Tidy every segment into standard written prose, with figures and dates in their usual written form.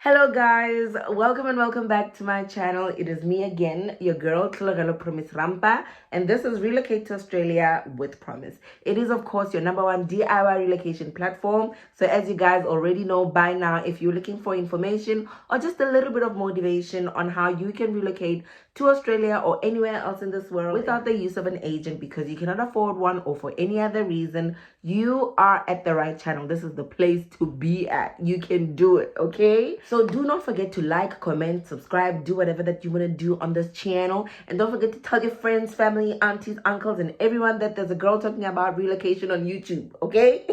Hello guys, welcome and welcome back to my channel. It is me again, your girl Thlologelo promise Rampa, and this is Relocate to Australia with Promise. It is of course your #1 DIY relocation platform. So as you guys already know by now, if you're looking for information or just a little bit of motivation on how you can relocate to Australia or anywhere else in this world without the use of an agent because you cannot afford one or for any other reason, you are at the right channel. This is the place to be at. You can do it, okay? So do not forget to like, comment, subscribe, do whatever that you want to do on this channel. And don't forget to tell your friends, family, aunties, uncles, and everyone that there's a girl talking about relocation on YouTube, okay?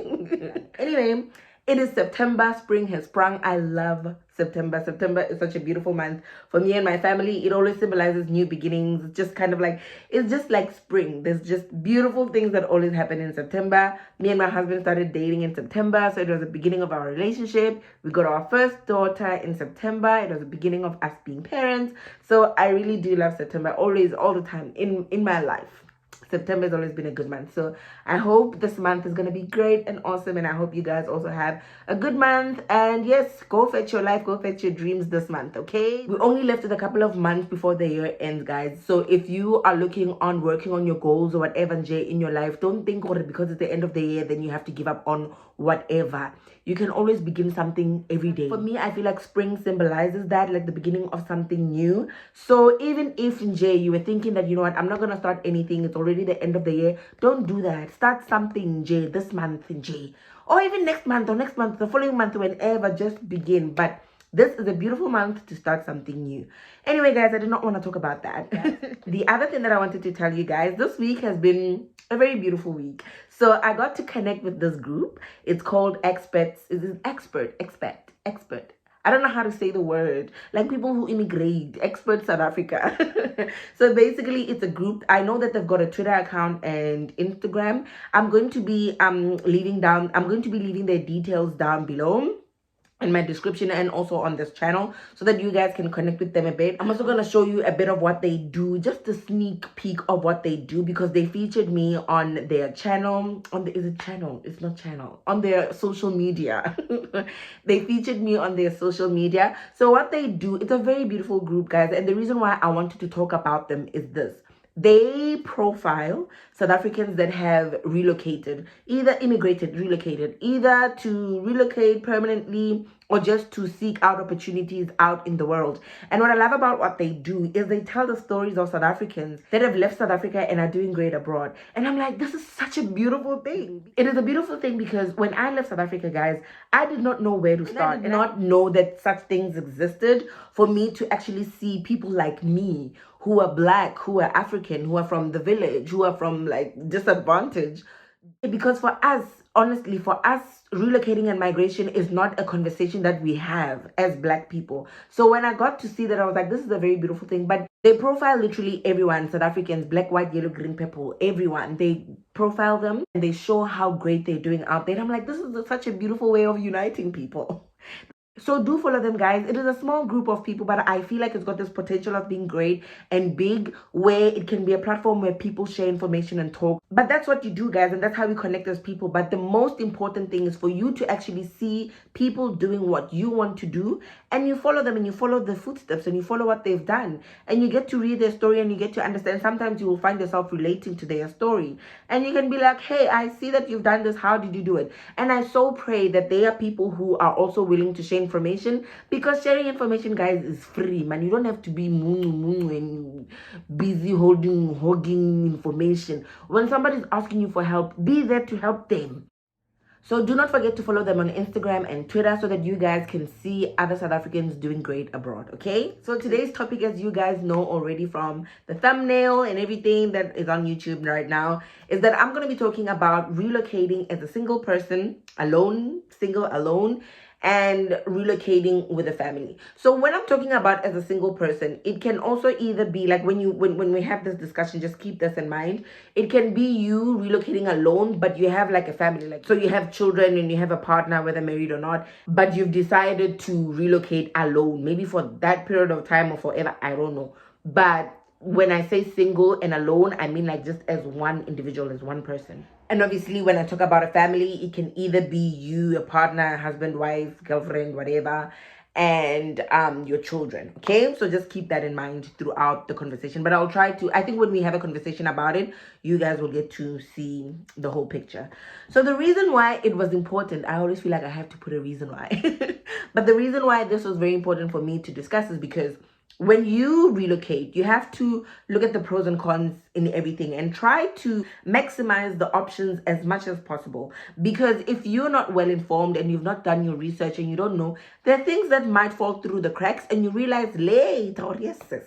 Anyway, it is September. Spring has sprung. I love September. September is such a beautiful month for me and my family. It always symbolizes new beginnings. It's just kind of like, it's just like spring. There's just beautiful things that always happen in September. Me and my husband started dating in September, so it was the beginning of our relationship. We got our first daughter in September. It was the beginning of us being parents. So I really do love September, always, all the time in my life. September has always been a good month. So I hope this month is going to be great and awesome. And I hope you guys also have a good month. And yes, go fetch your life, go fetch your dreams this month, okay? We only left with a couple of months before the year ends, guys. So if you are working on your goals or whatever in your life, don't think because it's the end of the year, then you have to give up on whatever. You can always begin something every day. For me, I feel like spring symbolizes that, like the beginning of something new. So even if you were thinking that, you know what, I'm not going to start anything, it's already the end of the year, don't do that. Start something this month or even next month, the following month, whenever, just begin. But this is a beautiful month to start something new. Anyway, guys, I did not want to talk about that. The other thing that I wanted to tell you guys, this week has been a very beautiful week. So I got to connect with this group. It's called Experts. Is it expert? I don't know how to say the word. Like people who immigrate, Expert South Africa. So basically, it's a group. I know that they've got a Twitter account and Instagram. I'm going to be leaving their details down below in my description and also on this channel so that you guys can connect with them a bit. I'm also going to show you a bit of what they do, just a sneak peek of what they do, because they featured me on their channel, on their social media. They featured me on their social media. So what they do, it's a very beautiful group, guys, and the reason why I wanted to talk about them is this. They profile South Africans that have relocated, either relocated, either to relocate permanently or just to seek out opportunities out in the world. And what I love about what they do is they tell the stories of South Africans that have left South Africa and are doing great abroad. And I'm like, this is such a beautiful thing. It is a beautiful thing because when I left South Africa, guys, I did not know where to start. I did not know that such things existed for me to actually see people like me who are Black, who are African, who are from the village, who are from like disadvantaged. Because for us, honestly, relocating and migration is not a conversation that we have as Black people. So when I got to see that, I was like, this is a very beautiful thing. But they profile literally everyone, South Africans, Black, white, yellow, green, purple, everyone. They profile them and they show how great they're doing out there. And I'm like, this is such a beautiful way of uniting people. So do follow them, guys. It is a small group of people, but I feel like it's got this potential of being great and big, where it can be a platform where people share information and talk. But that's what you do, guys, and that's how we connect as people. But the most important thing is for you to actually see people doing what you want to do, and you follow them and you follow the footsteps and you follow what they've done, and you get to read their story and you get to understand. Sometimes you will find yourself relating to their story, and you can be like, hey, I see that you've done this. How did you do it? And I so pray that there are people who are also willing to share information, because sharing information, guys, is free, man. You don't have to be and busy hogging information. When somebody's asking you for help, be there to help them. So do not forget to follow them on Instagram and Twitter so that you guys can see other South Africans doing great abroad, okay? So today's topic, as you guys know already from the thumbnail and everything that is on YouTube right now, is that I'm going to be talking about relocating as a single person, single alone, and relocating with a family. So when I'm talking about as a single person, it can also either be like when we have this discussion, just keep this in mind. It can be you relocating alone, but you have like a family, like so you have children and you have a partner, whether married or not, but you've decided to relocate alone, maybe for that period of time or forever, I don't know. But when I say single and alone, I mean like just as one individual, as one person. And obviously, when I talk about a family, it can either be you, a partner, husband, wife, girlfriend, whatever, and your children. Okay, so just keep that in mind throughout the conversation, but I'll try to, I think when we have a conversation about it, you guys will get to see the whole picture. So the reason why it was important, I always feel like I have to put a reason why but the reason why this was very important for me to discuss is because when you relocate, you have to look at the pros and cons in everything and try to maximize the options as much as possible. Because if you're not well informed and you've not done your research and you don't know, there are things that might fall through the cracks and you realize later, oh, yes, sis,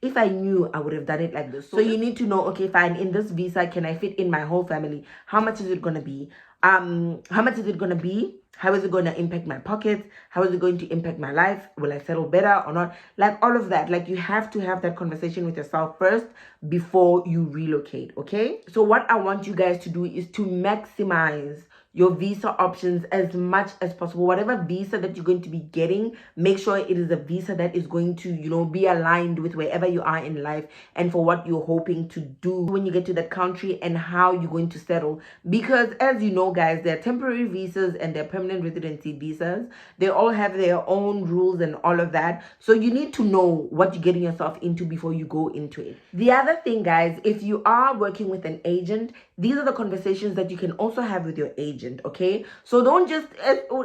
if I knew, I would have done it like this. So you need to know, okay, fine, in this visa, can I fit in my whole family? How much is it going to be? How much is it going to be? How is it going to impact my pockets? How is it going to impact my life? Will I settle better or not? Like all of that. Like you have to have that conversation with yourself first before you relocate, okay? So what I want you guys to do is to maximize your visa options as much as possible. Whatever visa that you're going to be getting, make sure it is a visa that is going to, you know, be aligned with wherever you are in life and for what you're hoping to do when you get to that country and how you're going to settle. Because as you know, guys, there are temporary visas and there are permanent residency visas. They all have their own rules and all of that. So you need to know what you're getting yourself into before you go into it. The other thing, guys, if you are working with an agent, these are the conversations that you can also have with your agent, okay? So don't just,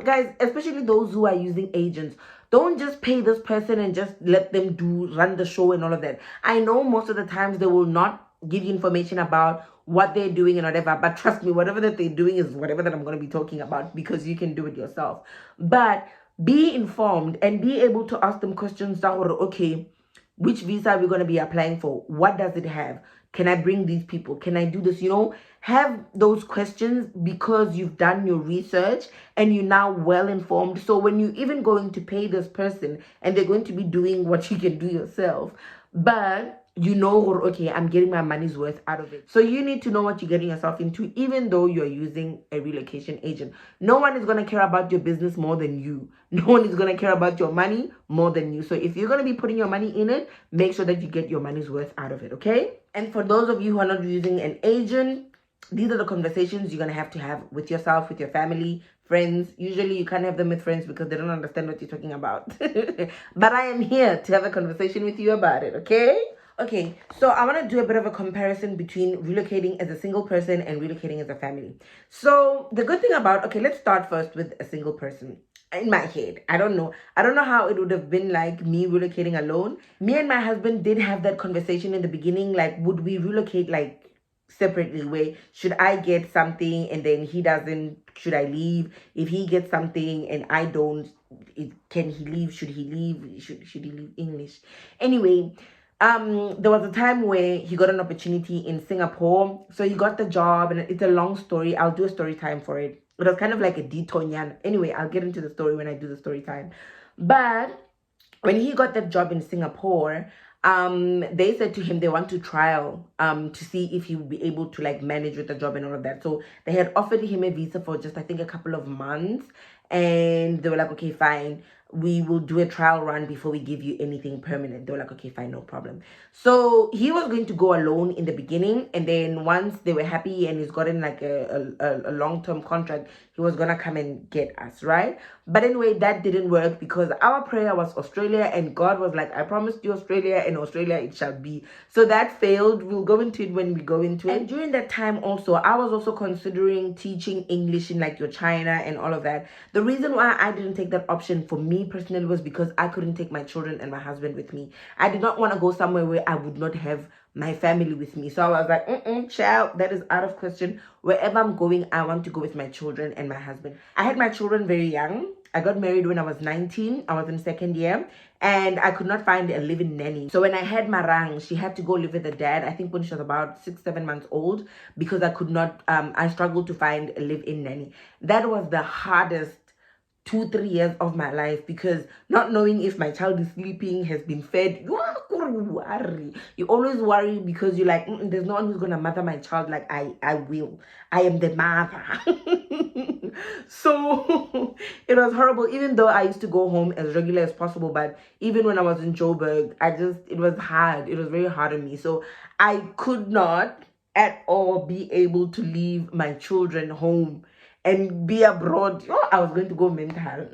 guys, especially those who are using agents, don't just pay this person and just let them run the show and all of that. I know most of the times they will not give you information about what they're doing and whatever, but trust me, whatever that they're doing is whatever that I'm going to be talking about, because you can do it yourself. But be informed and be able to ask them questions that were, okay, which visa are we going to be applying for? What does it have? Can I bring these people? Can I do this? You know, have those questions because you've done your research and you're now well informed. So when you're even going to pay this person and they're going to be doing what you can do yourself, but you know, okay, I'm getting my money's worth out of it. So you need to know what you're getting yourself into, even though you're using a relocation agent. No one is going to care about your business more than you. No one is going to care about your money more than you. So if you're going to be putting your money in it, make sure that you get your money's worth out of it, okay? And for those of you who are not using an agent, these are the conversations you're going to have with yourself, with your family, friends. Usually you can't have them with friends because they don't understand what you're talking about. But I am here to have a conversation with you about it, okay? Okay, so I want to do a bit of a comparison between relocating as a single person and relocating as a family. So the good thing about, okay, let's start first with a single person. In my head, I don't know how it would have been like me relocating alone. Me and my husband did have that conversation in the beginning, like, would we relocate like separately, where should I get something and then he doesn't, should I leave? If he gets something and I don't, can he leave? Should he leave? Should he leave? English? Anyway, there was a time where he got an opportunity in Singapore. So he got the job, and it's a long story. I'll do a story time for it. It was kind of like a detour. Anyway, I'll get into the story when I do the story time. But when he got that job in Singapore, they said to him they want to trial to see if he would be able to like manage with the job and all of that. So they had offered him a visa for just, I think, a couple of months, and they were like, okay, fine, we will do a trial run before we give you anything permanent. They were like, okay, fine, no problem. So he was going to go alone in the beginning, and then once they were happy and he's gotten like a long-term contract, he was gonna come and get us, right? But anyway, that didn't work because our prayer was Australia, and God was like, I promised you Australia, and Australia it shall be. So that failed. We'll go into it when we go into it. And during that time also, I was also considering teaching English in like your China and all of that. The reason why I didn't take that option for me personally was because I couldn't take my children and my husband with me. I did not want to go somewhere where I would not have my family with me. So I was like, child, that is out of question. Wherever I'm going, I want to go with my children and my husband. I had my children very young. I got married when I was 19. I was in second year, and I could not find a live-in nanny. So when I had Marang, she had to go live with her dad, I think when she was about 6-7 months old, because I could not, I struggled to find a live-in nanny. That was the hardest 2-3 years of my life, because not knowing if my child is sleeping, has been fed, you always worry because you're like, there's no one who's gonna mother my child like I will. I am the mother. So it was horrible, even though I used to go home as regular as possible. But even when I was in Joburg, it was hard. It was very hard on me. So I could not at all be able to leave my children home and be abroad. Oh, I was going to go mental.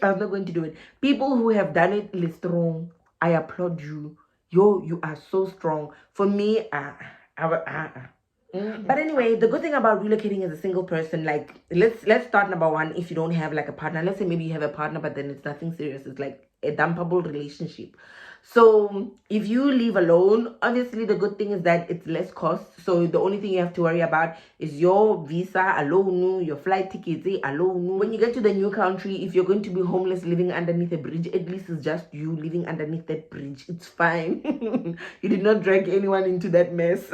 I was not going to do it. People who have done it is strong. I applaud you. Yo, you are so strong. For me, but anyway, the good thing about relocating as a single person, like let's start number one. If you don't have like a partner, let's say maybe you have a partner, but then it's nothing serious. It's like a dumpable relationship. So if you leave alone, obviously the good thing is that it's less cost. So the only thing you have to worry about is your visa alone, your flight tickets alone. When you get to the new country, if you're going to be homeless living underneath a bridge, at least it's just you living underneath that bridge. It's fine. You did not drag anyone into that mess.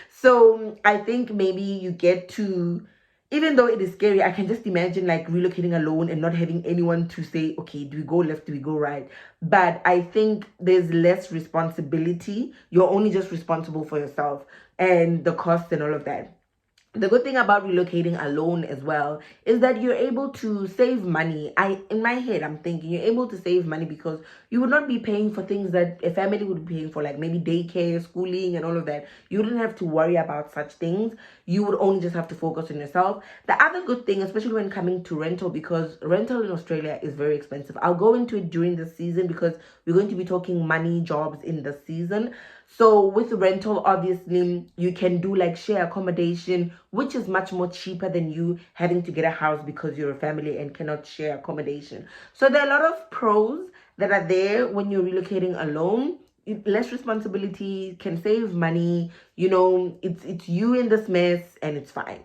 So I think maybe you get to, even though it is scary, I can just imagine like relocating alone and not having anyone to say, okay, do we go left, do we go right? But I think there's less responsibility. You're only just responsible for yourself and the costs and all of that. The good thing about relocating alone as well is that you're able to save money. In my head, I'm thinking you're able to save money because you would not be paying for things that a family would be paying for, like maybe daycare, schooling, and all of that. You wouldn't have to worry about such things. You would only just have to focus on yourself. The other good thing, especially when coming to rental, because rental in Australia is very expensive. I'll go into it during the season because we're going to be talking money jobs in the season. So with rental, obviously, you can do like share accommodation, which is much more cheaper than you having to get a house because you're a family and cannot share accommodation. So there are a lot of pros that are there when you're relocating alone. Less responsibility, can save money, it's you in this mess and it's fine.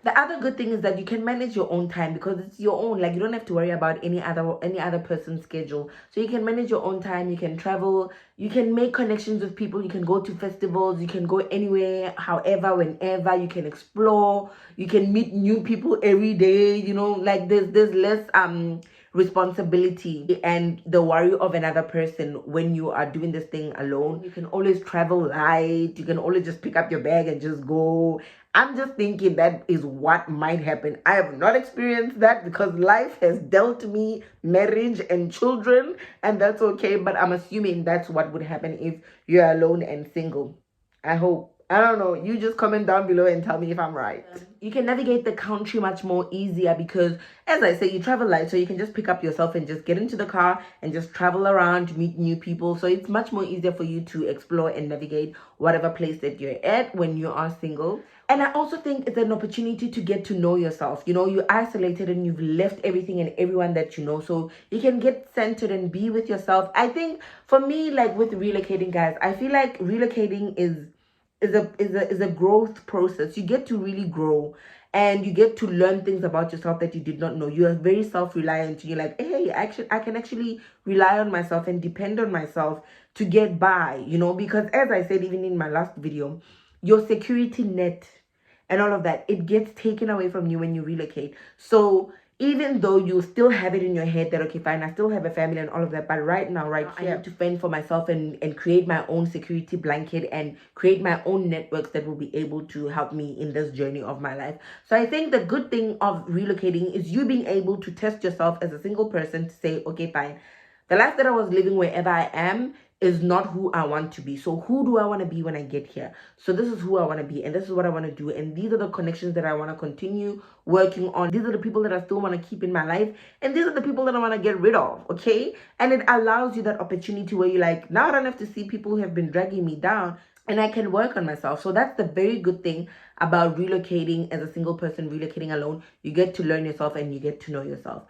The other good thing is that you can manage your own time because it's your own. Like, you don't have to worry about any other person's schedule. So you can manage your own time. You can travel. You can make connections with people. You can go to festivals. You can go anywhere, however, whenever. You can explore. You can meet new people every day. Like there's less responsibility and the worry of another person when you are doing this thing alone. You can always travel light. You can always just pick up your bag and just go. I'm just thinking that is what might happen. I have not experienced that because life has dealt me marriage and children, and that's okay. But I'm assuming that's what would happen if you're alone and single. I hope. I don't know. You just comment down below and tell me if I'm right. You can navigate the country much more easier because, as I say, you travel light, so you can just pick up yourself and just get into the car and just travel around, meet new people. So it's much more easier for you to explore and navigate whatever place that you're at when you are single. And I also think it's an opportunity to get to know yourself. You're isolated and you've left everything and everyone that you know. So you can get centered and be with yourself. I think for me, like with relocating, guys, I feel like relocating is a growth process. You get to really grow and you get to learn things about yourself that you did not know. You are very self-reliant. You're like, hey, I can actually rely on myself and depend on myself to get by, because as I said, even in my last video, your security net and all of that, it gets taken away from you when you relocate. So even though you still have it in your head that, okay, fine, I still have a family and all of that, but right now, right here, I need to fend for myself and create my own security blanket and create my own networks that will be able to help me in this journey of my life. So I think the good thing of relocating is you being able to test yourself as a single person to say, okay, fine, the life that I was living wherever I am is not who I want to be. So who do I want to be when I get here? So this is who I want to be and this is what I want to do. And these are the connections that I want to continue working on. These are the people that I still want to keep in my life. And these are the people that I want to get rid of, okay? And it allows you that opportunity where you're like, now I don't have to see people who have been dragging me down and I can work on myself. So that's the very good thing about relocating as a single person, relocating alone. You get to learn yourself and you get to know yourself.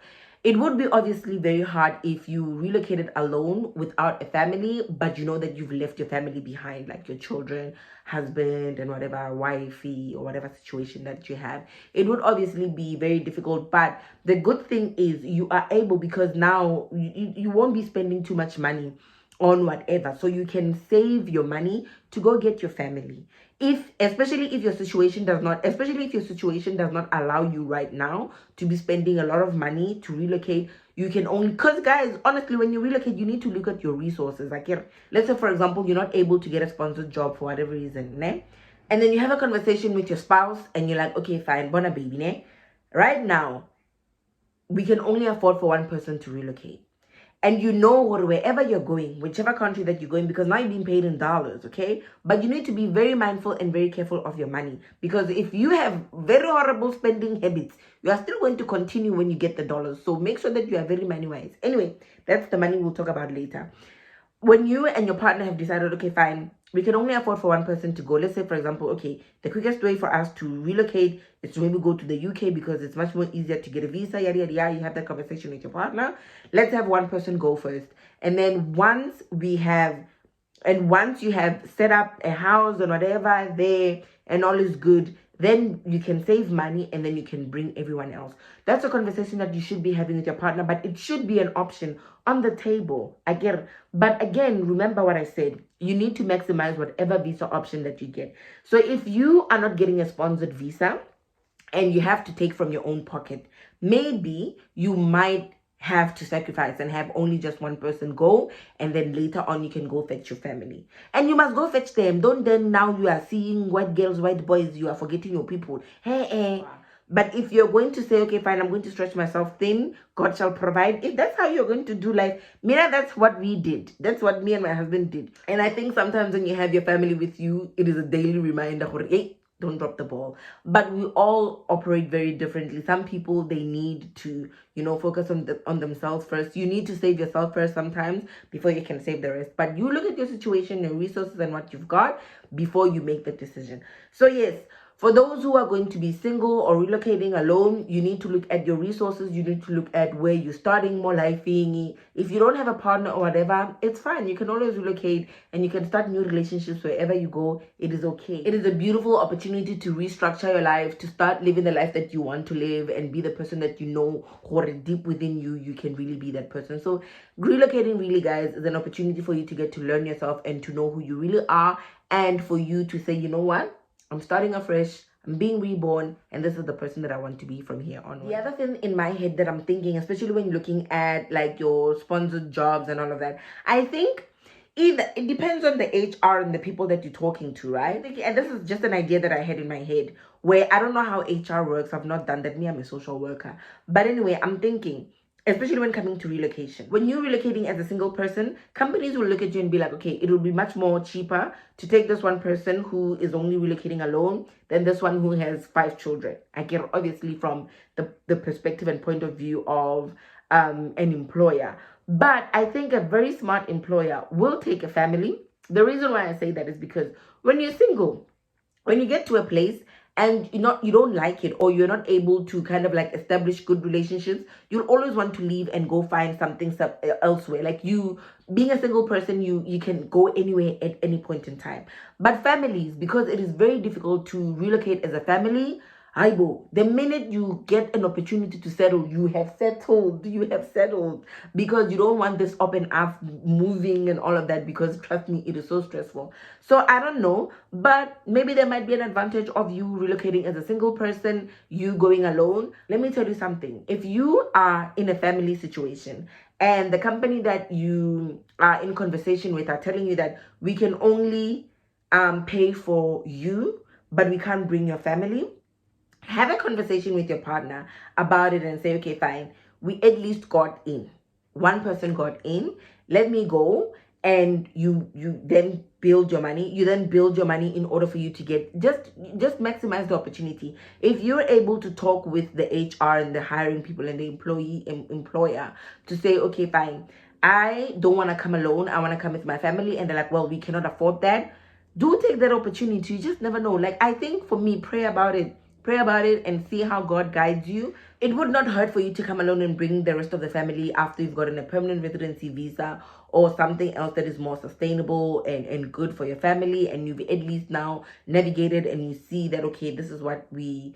It would be obviously very hard if you relocated alone without a family, but you know that you've left your family behind, like your children, husband, and whatever, wifey, or whatever situation that you have. It would obviously be very difficult, but the good thing is you are able, because now you won't be spending too much money on whatever, so you can save your money to go get your family. Especially if your situation does not allow you right now to be spending a lot of money to relocate. You can only, because guys, honestly, when you relocate, you need to look at your resources. Like, let's say for example, you're not able to get a sponsored job for whatever reason, ne? And then you have a conversation with your spouse and you're like, okay, fine, bona baby, ne? Right now we can only afford for one person to relocate. and you know wherever you're going, whichever country that you're going, because now you're being paid in dollars, okay? But you need to be very mindful and very careful of your money, because if you have very horrible spending habits, you are still going to continue when you get the dollars. So make sure that you are very money wise. Anyway, that's the money we'll talk about later. When you and your partner have decided, okay, fine, we can only afford for one person to go. Let's say, for example, okay, the quickest way for us to relocate is to maybe go to the UK because it's much more easier to get a visa, yada, yada, yada. You have that conversation with your partner. Let's have one person go first. And then once you have set up a house and whatever there and all is good, then you can save money and then you can bring everyone else. That's a conversation that you should be having with your partner, but it should be an option on the table. But again, remember what I said. You need to maximize whatever visa option that you get. So if you are not getting a sponsored visa and you have to take from your own pocket, maybe you might have to sacrifice and have only just one person go, and then later on you can go fetch your family. And you must go fetch them. Don't then now you are seeing white girls, white boys, you are forgetting your people. Hey. But if you're going to say, okay, fine, I'm going to stretch myself thin, God shall provide. If that's how you're going to do life, Mira, that's what we did. That's what me and my husband did. And I think sometimes when you have your family with you, it is a daily reminder, hey, don't drop the ball. But we all operate very differently. Some people, they need to, focus on themselves first. You need to save yourself first sometimes before you can save the rest. But you look at your situation, your resources, and what you've got before you make the decision. So yes, for those who are going to be single or relocating alone, you need to look at your resources. You need to look at where you're starting more life thingy. If you don't have a partner or whatever, it's fine. You can always relocate and you can start new relationships wherever you go. It is okay. It is a beautiful opportunity to restructure your life, to start living the life that you want to live and be the person that you know, or deep within you, you can really be that person. So relocating really, guys, is an opportunity for you to get to learn yourself and to know who you really are, and for you to say, you know what? I'm starting afresh, I'm being reborn, and this is the person that I want to be from here on. The other thing in my head that I'm thinking, especially when you're looking at like your sponsored jobs and all of that, I think it depends on the HR and the people that you're talking to, right? And this is just an idea that I had in my head, where I don't know how HR works. I've not done that. Me, I'm a social worker. But anyway, I'm thinking, especially when coming to relocation. When you're relocating as a single person, companies will look at you and be like, okay, it will be much more cheaper to take this one person who is only relocating alone than this one who has 5 children. I get obviously from the perspective and point of view of an employer. But I think a very smart employer will take a family. The reason why I say that is because when you're single, when you get to a place and you don't like it, or you're not able to kind of like establish good relationships, you'll always want to leave and go find something elsewhere. Like you being a single person, you can go anywhere at any point in time. But families, because it is very difficult to relocate as a family, the minute you get an opportunity to settle, you have settled, because you don't want this up and up moving and all of that, because trust me, it is so stressful. So I don't know, but maybe there might be an advantage of you relocating as a single person, you going alone. Let me tell you something. If you are in a family situation and the company that you are in conversation with are telling you that we can only pay for you, but we can't bring your family, have a conversation with your partner about it and say, okay, fine, we at least got in. One person got in, let me go. And you then build your money. You then build your money in order for you to get, just maximize the opportunity. If you're able to talk with the HR and the hiring people and the employer to say, okay, fine, I don't want to come alone, I want to come with my family, and they're like, well, we cannot afford that, do take that opportunity. You just never know. Like, I think for me, pray about it and see how God guides you. It would not hurt for you to come alone and bring the rest of the family after you've gotten a permanent residency visa or something else that is more sustainable and good for your family, and you've at least now navigated and you see that, okay, this is what we're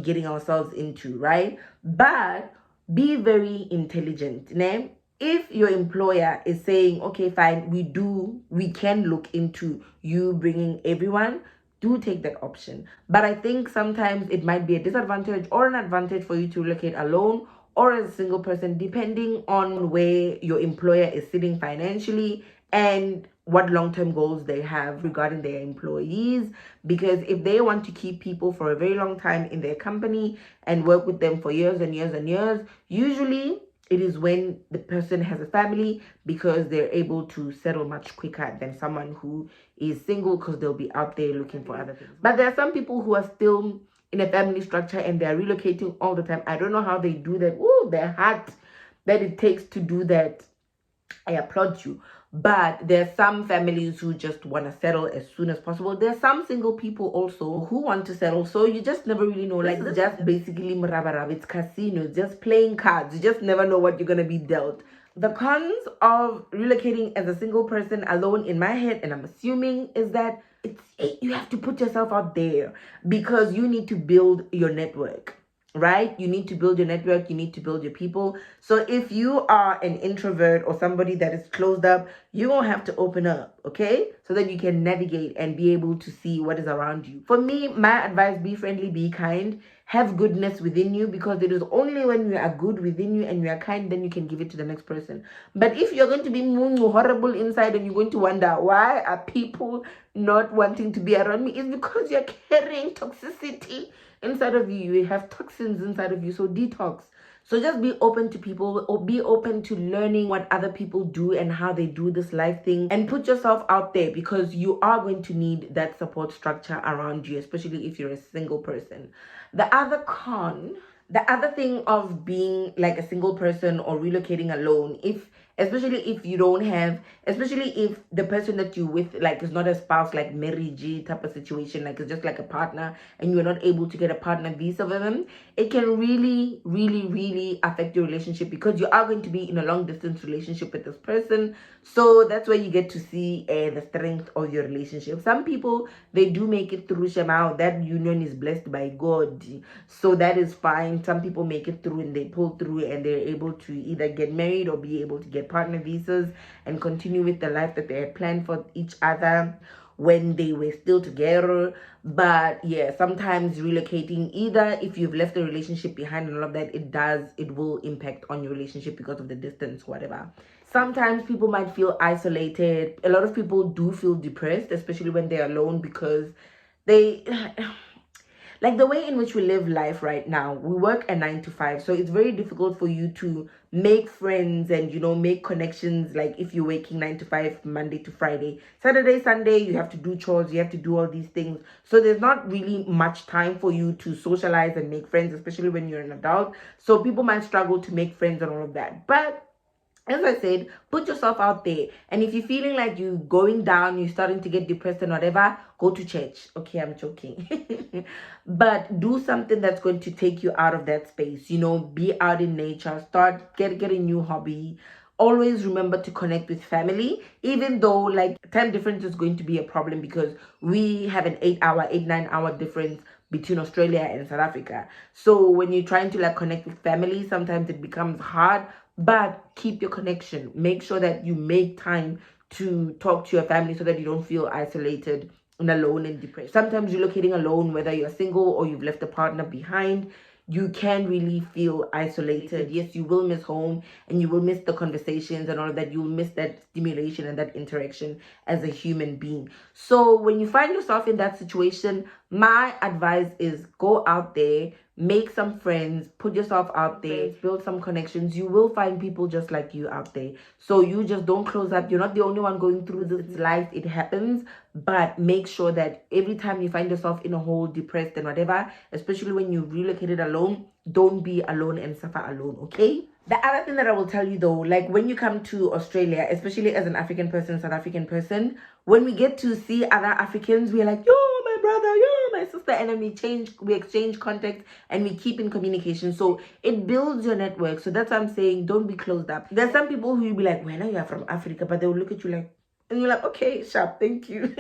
getting ourselves into, right? But be very intelligent, né? If your employer is saying, okay, fine, we can look into you bringing everyone, do take that option. But I think sometimes it might be a disadvantage or an advantage for you to relocate alone or as a single person, depending on where your employer is sitting financially and what long-term goals they have regarding their employees. Because if they want to keep people for a very long time in their company and work with them for years and years and years, usually it is when the person has a family, because they're able to settle much quicker than someone who is single, because they'll be out there looking for other things. But there are some people who are still in a family structure and they're relocating all the time. I don't know how they do that. Oh, their heart that it takes to do that, I applaud you. But there are some families who just want to settle as soon as possible. There are some single people also who want to settle. So you just never really know. Like, it's just basically marabarab. It's casino. It's just playing cards. You just never know what you're going to be dealt. The cons of relocating as a single person alone, in my head, and I'm assuming, is that you have to put yourself out there, because you need to build your network. Right? You need to build your network. You need to build your people. So if you are an introvert or somebody that is closed up, you won't have to open up, okay? So that you can navigate and be able to see what is around you. For me, my advice, be friendly, be kind, have goodness within you, because it is only when you are good within you and you are kind, then you can give it to the next person. But if you're going to be horrible inside and you're going to wonder, why are people not wanting to be around me? It's because you're carrying toxicity inside of you. You have toxins inside of you, so detox. So just be open to people, or be open to learning what other people do and how they do this life thing, and put yourself out there, because you are going to need that support structure around you, especially if you're a single person. The other thing of being like a single person or relocating alone, especially if you don't have, especially if the person that you're with, like, is not a spouse, like marriage type of situation, like it's just like a partner, and you're not able to get a partner visa with them, it can really, really, really affect your relationship, because you are going to be in a long distance relationship with this person. So that's where you get to see the strength of your relationship. Some people, they do make it through Shemao. That union is blessed by God, so that is fine. Some people make it through and they pull through and they're able to either get married or be able to get partner visas and continue with the life that they had planned for each other when they were still together. But yeah, sometimes relocating, either if you've left a relationship behind and all of that, it will impact on your relationship because of the distance, whatever. Sometimes people might feel isolated. A lot of people do feel depressed, especially when they're alone, because they like the way in which we live life right now, we work a 9 to 5, so it's very difficult for you to make friends and make connections. Like if you're working 9 to 5 Monday to Friday, Saturday, Sunday you have to do chores, you have to do all these things, so there's not really much time for you to socialize and make friends, especially when you're an adult. So people might struggle to make friends and all of that. But as I said, put yourself out there. And if you're feeling like you're going down, you're starting to get depressed and whatever, go to church. Okay, I'm joking. But do something that's going to take you out of that space. Be out in nature. Start get a new hobby. Always remember to connect with family, even though like time difference is going to be a problem, because we have an 9-hour difference between Australia and South Africa. So when you're trying to like connect with family, sometimes it becomes hard. But keep your connection. Make sure that you make time to talk to your family, so that you don't feel isolated and alone and depressed. Sometimes relocating alone, whether you're single or you've left a partner behind, you can really feel isolated. Yes, you will miss home and you will miss the conversations and all of that. You'll miss that stimulation and that interaction as a human being. So when you find yourself in that situation, my advice is go out there, make some friends, put yourself out there, build some connections. You will find people just like you out there. So you just don't close up. You're not the only one going through this life. It happens. But make sure that every time you find yourself in a hole, depressed and whatever, especially when you relocated alone, don't be alone and suffer alone, okay? The other thing that I will tell you though, like when you come to Australia, especially as an African person, South African person, when we get to see other Africans, we're like, yo, my brother, yo, my sister, and then we exchange contact and we keep in communication. So it builds your network. So that's what I'm saying, don't be closed up. There's some people who will be like, well, you are from Africa, but they will look at you like, and you're like, okay, sharp, thank you.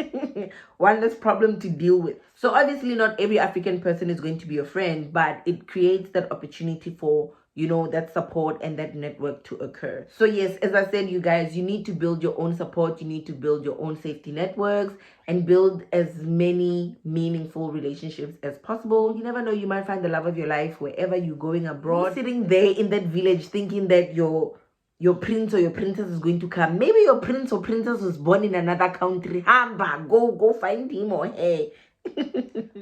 One less problem to deal with. So obviously not every African person is going to be your friend, but it creates that opportunity for, that support and that network to occur. So yes, as I said, you guys, you need to build your own support. You need to build your own safety networks and build as many meaningful relationships as possible. You never know, you might find the love of your life wherever you're going abroad. You're sitting there in that village thinking that your prince or your princess is going to come. Maybe your prince or princess was born in another country. Hamba, go find him or her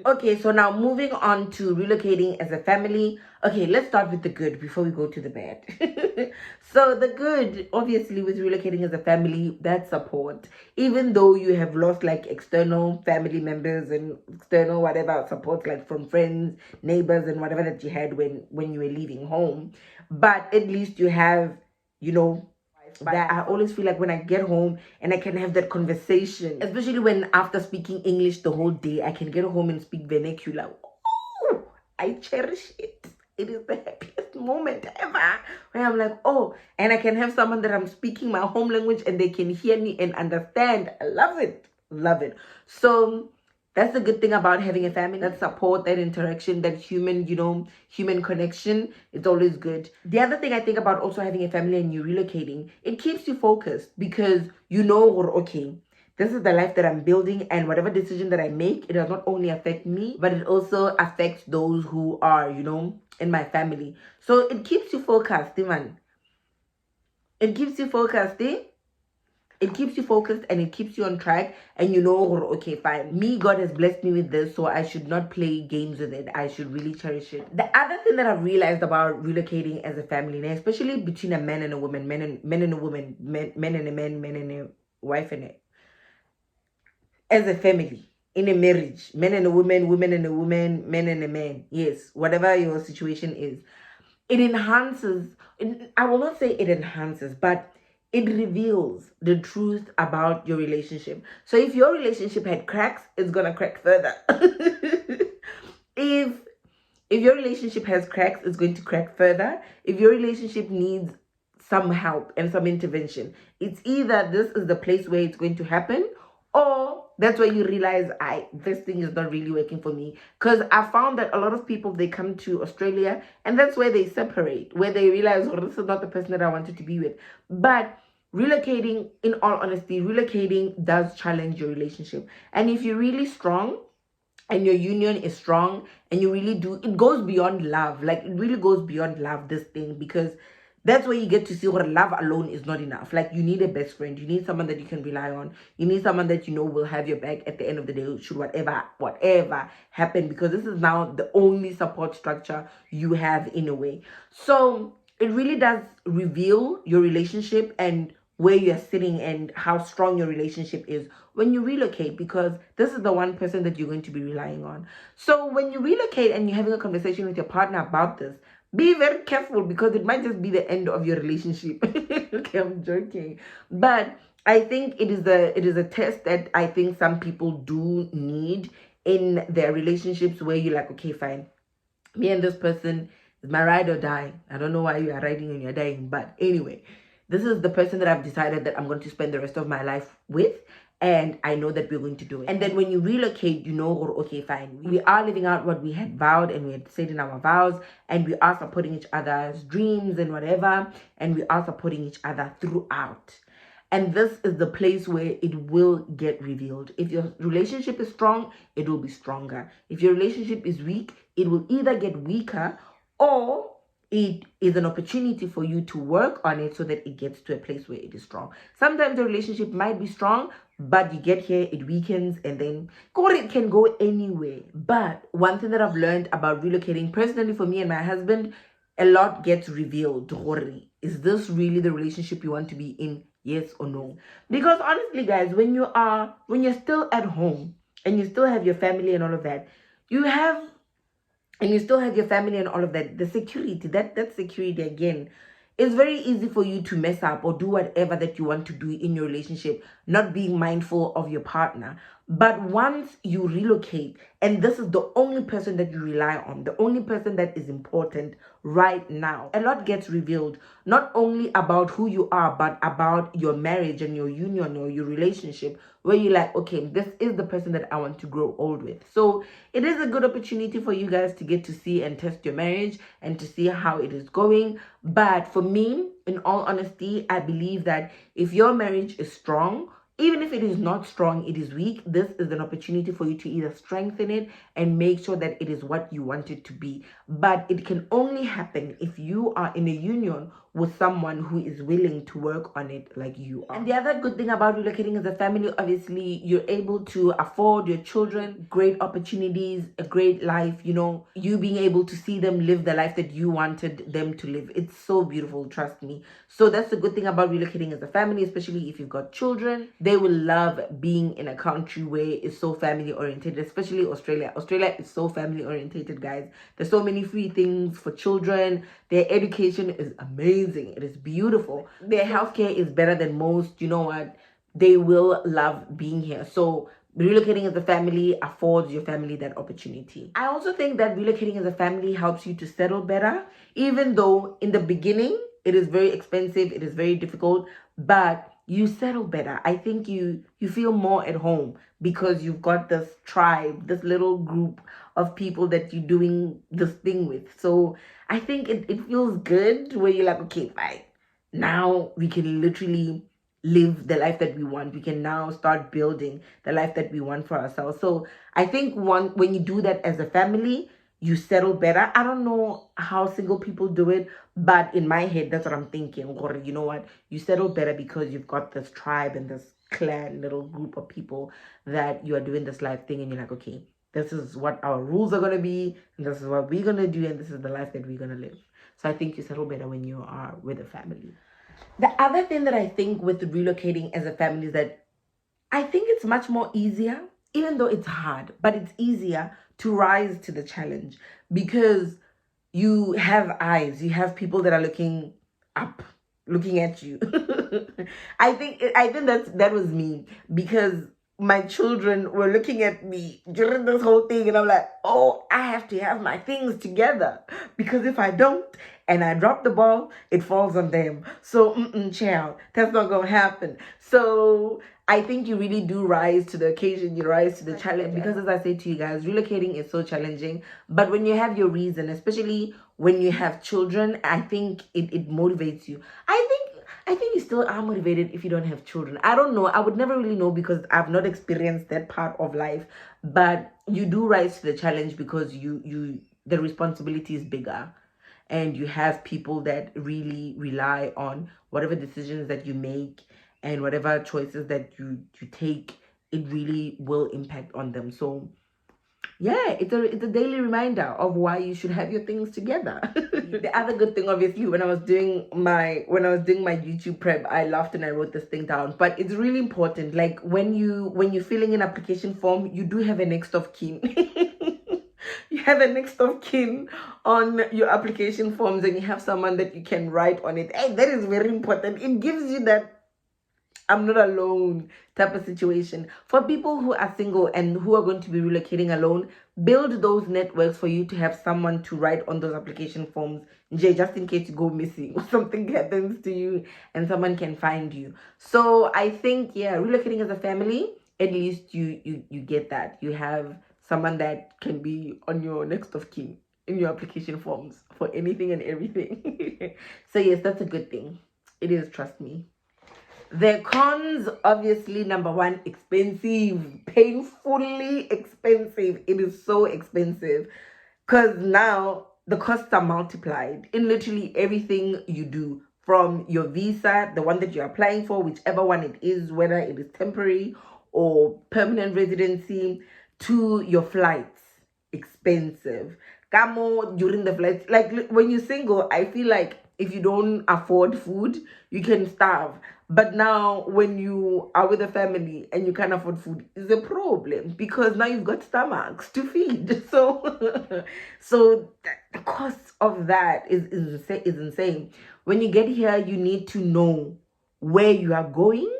Okay, so now moving on to relocating as a family. Okay, let's start with the good before we go to the bad. So the good, obviously, with relocating as a family, that's support. Even though you have lost like external family members and external whatever support, like from friends, neighbors, and whatever that you had when you were leaving home, but at least you have, you know, that I always feel like when I get home and I can have that conversation, especially when after speaking English the whole day, I can get home and speak vernacular. Oh, I cherish it. It is the happiest moment ever. Where I'm like, oh, and I can have someone that I'm speaking my home language and they can hear me and understand. I love it. Love it. So that's the good thing about having a family, that support, that interaction, that human, human connection. It's always good. The other thing I think about also having a family and you relocating, it keeps you focused because okay, this is the life that I'm building, and whatever decision that I make, it does not only affect me, but it also affects those who are, in my family. So it keeps you focused, man. It keeps you focused, It keeps you focused and it keeps you on track, and okay, fine, me, God has blessed me with this, so I should not play games with it. I should really cherish it. The other thing that I've realized about relocating as a family, and especially between a man and a woman, men and a woman, men and a man, men and a wife, and as a family, in a marriage, men and a woman, women and a woman, men and a man, yes, whatever your situation is, it enhances, I will not say it enhances, but it reveals the truth about your relationship. So if your relationship had cracks, it's gonna crack further. if your relationship has cracks, it's going to crack further. If your relationship needs some help and some intervention, it's either this is the place where it's going to happen, or that's where you realize this thing is not really working for me. Because I found that a lot of people, they come to Australia and that's where they separate, where they realize, oh, this is not the person that I wanted to be with. But relocating, in all honesty, relocating does challenge your relationship. And if you're really strong and your union is strong and you really do, it goes beyond love. Like, it really goes beyond love, this thing, because that's where you get to see what love alone is not enough. Like, you need a best friend, you need someone that you can rely on, you need someone that will have your back at the end of the day, should whatever happen, because this is now the only support structure you have, in a way. So it really does reveal your relationship and where you're sitting and how strong your relationship is when you relocate, because this is the one person that you're going to be relying on. So when you relocate and you're having a conversation with your partner about this, be very careful, because it might just be the end of your relationship. Okay, I'm joking, but I think it is a test that I think some people do need in their relationships, where you're like, okay, fine, me and this person is my ride or die. I don't know why you are riding and you're dying, but anyway, this is the person that I've decided that I'm going to spend the rest of my life with, and I know that we're going to do it. And then when you relocate, okay, fine, we are living out what we had vowed and we had said in our vows, and we are supporting each other's dreams and whatever, and we are supporting each other throughout. And this is the place where it will get revealed. If your relationship is strong, it will be stronger. If your relationship is weak, it will either get weaker, or it is an opportunity for you to work on it so that it gets to a place where it is strong. Sometimes the relationship might be strong, but you get here, it weakens, and then it can go anywhere. But one thing that I've learned about relocating, personally for me and my husband, a lot gets revealed. Is this really the relationship you want to be in? Yes or no? Because honestly, guys, when you're still at home and you still have your family and all of that, the security, that security again, it's very easy for you to mess up or do whatever that you want to do in your relationship, not being mindful of your partner. But once you relocate, and this is the only person that you rely on, the only person that is important right now, a lot gets revealed, not only about who you are, but about your marriage and your union or your relationship, where you're like, okay, this is the person that I want to grow old with. So it is a good opportunity for you guys to get to see and test your marriage and to see how it is going. But for me, in all honesty, I believe that if your marriage is strong, even if it is not strong, it is weak, this is an opportunity for you to either strengthen it and make sure that it is what you want it to be. But it can only happen if you are in a union with someone who is willing to work on it like you are. And the other good thing about relocating as a family, obviously, you're able to afford your children great opportunities, a great life, you being able to see them live the life that you wanted them to live. It's so beautiful, trust me. So that's the good thing about relocating as a family, especially if you've got children. They will love being in a country where it's so family oriented, especially Australia. Australia is so family oriented, guys. There's so many free things for children. Their education is amazing. It is beautiful. Their healthcare is better than most. You know what? They will love being here. So relocating as a family affords your family that opportunity. I also think that relocating as a family helps you to settle better, even though in the beginning it is very expensive, it is very difficult, but you settle better. I think you feel more at home because you've got this tribe, this little group of people that you're doing this thing with. So I think it feels good where you're like, okay, fine. Now we can literally live the life that we want. We can now start building the life that we want for ourselves. So I think when you do that as a family, you settle better. I don't know how single people do it, but in my head, that's what I'm thinking. Or you know what? You settle better because you've got this tribe and this clan little group of people that you are doing this life thing, and you're like, okay, this is what our rules are going to be, and this is what we're going to do, and this is the life that we're going to live. So I think you settle better when you are with a family. The other thing that I think with relocating as a family is that I think it's much more easier, even though it's hard, but it's easier to rise to the challenge because you have eyes, you have people that are looking up, looking at you. I think that was me because my children were looking at me during this whole thing, and I'm like, oh, I have to have my things together because if I don't and I drop the ball, it falls on them. So, child, that's not gonna happen. So I think you really do rise to the occasion, you rise to the challenge, because as I say to you guys, relocating is so challenging. But when you have your reason, especially when you have children, I think it motivates you. I think you still are motivated if you don't have children. I don't know. I would never really know because I've not experienced that part of life. But you do rise to the challenge because the responsibility is bigger. And you have people that really rely on whatever decisions that you make and whatever choices that you take, it really will impact on them. So yeah, it's a daily reminder of why you should have your things together. The other good thing, obviously, when I was doing my YouTube prep, I laughed and I wrote this thing down. But it's really important. Like when you're filling in application form, you do have a next of kin. You have a next of kin on your application forms, and you have someone that you can write on it. Hey, that is very important. It gives you that I'm not alone type of situation. For people who are single and who are going to be relocating alone, build those networks for you to have someone to write on those application forms, just in case you go missing or something happens to you and someone can find you. So I think, yeah, relocating as a family, at least you get that. You have someone that can be on your next of kin in your application forms for anything and everything. So yes, that's a good thing. It is, trust me. The cons, obviously, number one, expensive, painfully expensive. It is so expensive because now the costs are multiplied in literally everything you do, from your visa, the one that you're applying for, whichever one it is, whether it is temporary or permanent residency, to your flights, expensive. Kamo, during the flights, like when you're single, I feel like if you don't afford food, you can starve. But now when you are with a family and you can't afford food, it's a problem because now you've got stomachs to feed. So so the cost of that is insane. When you get here, you need to know where you are going,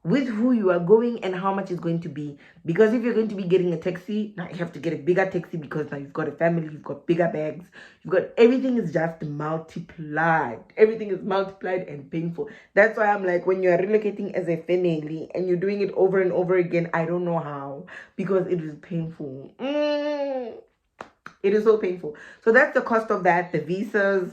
with who you are going, and how much it's going to be. Because if you're going to be getting a taxi, now you have to get a bigger taxi because now you've got a family, you've got bigger bags, you've got everything is just multiplied. Everything is multiplied and painful. That's why I'm like, when you are relocating as a family and you're doing it over and over again, I don't know how, because it is painful. It is so painful. So that's the cost of that. The visas,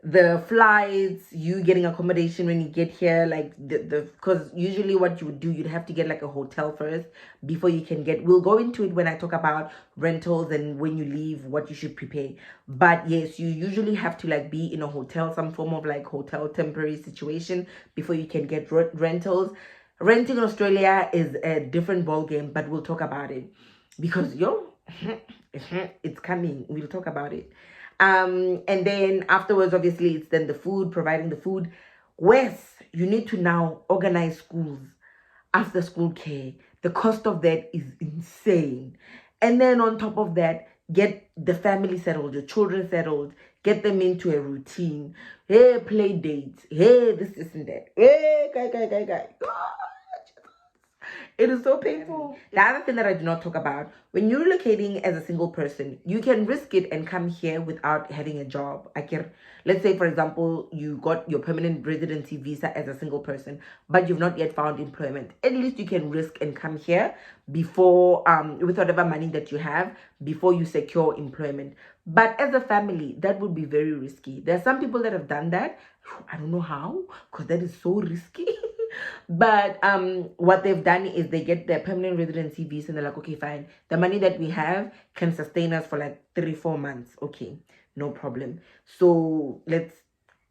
the flights, you getting accommodation when you get here, like the because usually what you would do, you'd have to get like a hotel first before you can get, we'll go into it when I talk about rentals and when you leave what you should prepare. But yes, you usually have to like be in a hotel, some form of like hotel temporary situation before you can get rentals. Renting in Australia is a different ball game, but we'll talk about it because it's coming, we'll talk about it. And then afterwards, obviously, it's then the food, providing the food. Wes, you need to now organize schools, after school care. The cost of that is insane. And then on top of that, get the family settled, your children settled, get them into a routine. Hey, play dates. Hey, this and that. Hey, guy. It is so painful. The other thing that I do not talk about, when you're relocating as a single person, you can risk it and come here without having a job. Let's say, for example, you got your permanent residency visa as a single person, but you've not yet found employment. At least you can risk and come here before, with whatever money that you have, before you secure employment. But as a family, that would be very risky. There are some people that have done that. I don't know how, because that is so risky. But what they've done is they get their permanent residency visa and they're like, okay, fine, the money that we have can sustain us for like 3-4 months. Okay, no problem. So let's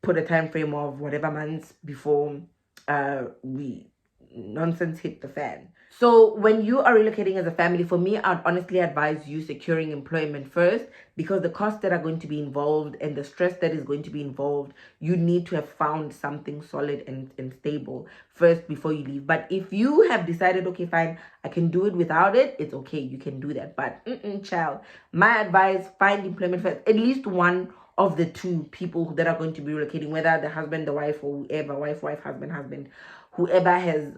put a time frame of whatever months before we nonsense hit the fan. So when you are relocating as a family, for me, I'd honestly advise you securing employment first, because the costs that are going to be involved and the stress that is going to be involved, you need to have found something solid and stable first before you leave. But if you have decided, okay, fine, I can do it without it, it's okay, you can do that. But child, my advice, find employment first. At least one of the two people that are going to be relocating, whether the husband, the wife, or whoever, wife, husband, whoever has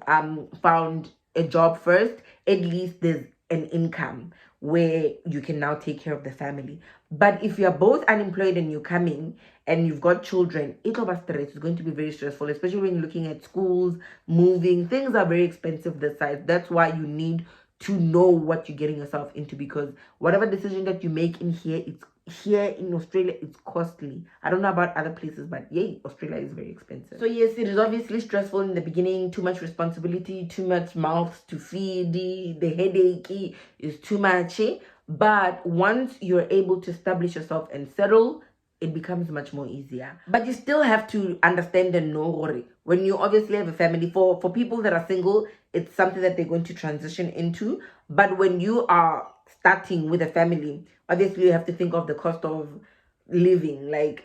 found a job first, at least there's an income where you can now take care of the family. But if you're both unemployed and you're coming and you've got children, it's going to be very stressful, especially when you're looking at schools, moving. Things are very expensive this side. That's why you need to know what you're getting yourself into, because whatever decision that you make in here, it's here in Australia, it's costly. I don't know about other places, but yay, Australia is very expensive. So yes, it is obviously stressful in the beginning. Too much responsibility, too much mouths to feed, the headache is too much. But once you're able to establish yourself and settle, it becomes much more easier. But you still have to understand and know when you obviously have a family. For people that are single, it's something that they're going to transition into. But when you are starting with a family, obviously you have to think of the cost of living, like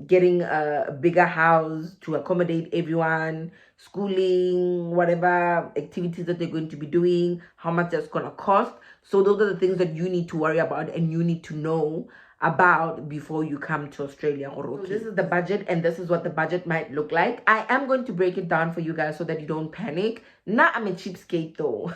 getting a bigger house to accommodate everyone, schooling, whatever activities that they're going to be doing, how much that's gonna cost. So those are the things that you need to worry about and you need to know about before you come to Australia. So this is the budget, and this is what the budget might look like. I am going to break it down for you guys so that you don't panic. Nah, I'm a cheapskate though.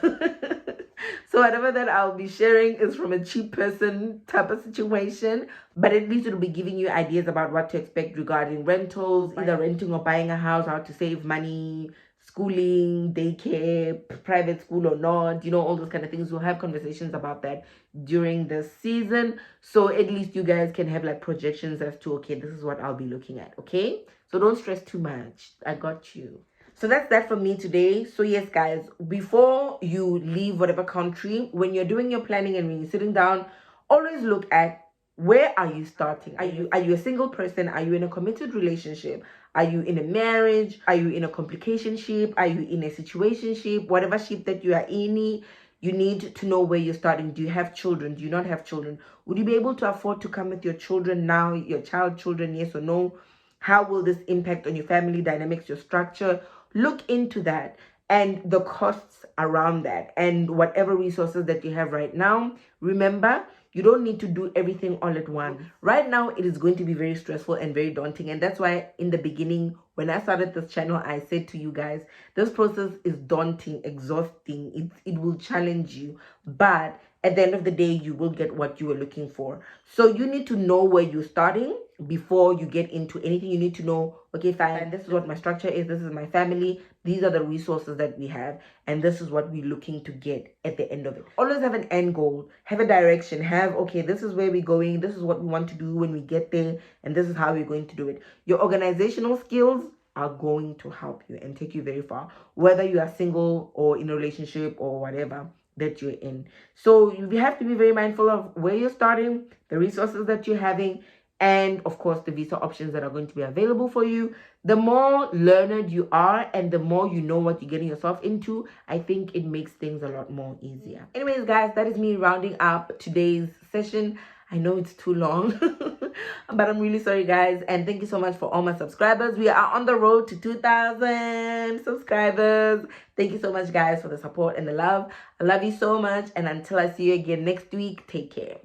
So whatever that I'll be sharing is from a cheap person type of situation, but at least it'll be giving you ideas about what to expect regarding rentals, either renting or buying a house, how to save money, schooling, daycare, private school or not, all those kind of things. We'll have conversations about that during the season, so at least you guys can have like projections as to, okay, this is what I'll be looking at. Okay, so don't stress too much, I got you. So that's that from me today. So yes, guys, before you leave whatever country, when you're doing your planning and when you're sitting down, always look at, where are you starting? Are you a single person? Are you in a committed relationship? Are you in a marriage? Are you in a complication ship? Are you in a situationship? Whatever ship that you are in, you need to know where you're starting. Do you have children? Do you not have children? Would you be able to afford to come with your children now, your child children, yes or no? How will this impact on your family dynamics, your structure? Look into that and the costs around that and whatever resources that you have right now. Remember, you don't need to do everything all at once. Right now, it is going to be very stressful and very daunting. And that's why in the beginning, when I started this channel, I said to you guys, this process is daunting, exhausting. It will challenge you. But at the end of the day, you will get what you are looking for. So you need to know where you're starting, before you get into anything. You need to know, okay, fine, this is what my structure is, this is my family, these are the resources that we have, and this is what we're looking to get at the end of it. Always have an end goal, have a direction, have, okay, this is where we're going, this is what we want to do when we get there, and this is how we're going to do it. Your organizational skills are going to help you and take you very far, whether you are single or in a relationship or whatever that you're in. So you have to be very mindful of where you're starting, the resources that you're having, and of course the visa options that are going to be available for you. The more learned you are and the more you know what you're getting yourself into, I think it makes things a lot more easier. Anyways, guys, that is me rounding up today's session. I know it's too long, but I'm really sorry, guys. And thank you so much for all my subscribers. We are on the road to 2,000 subscribers. Thank you so much, guys, for the support and the love. I love you so much. And until I see you again next week, take care.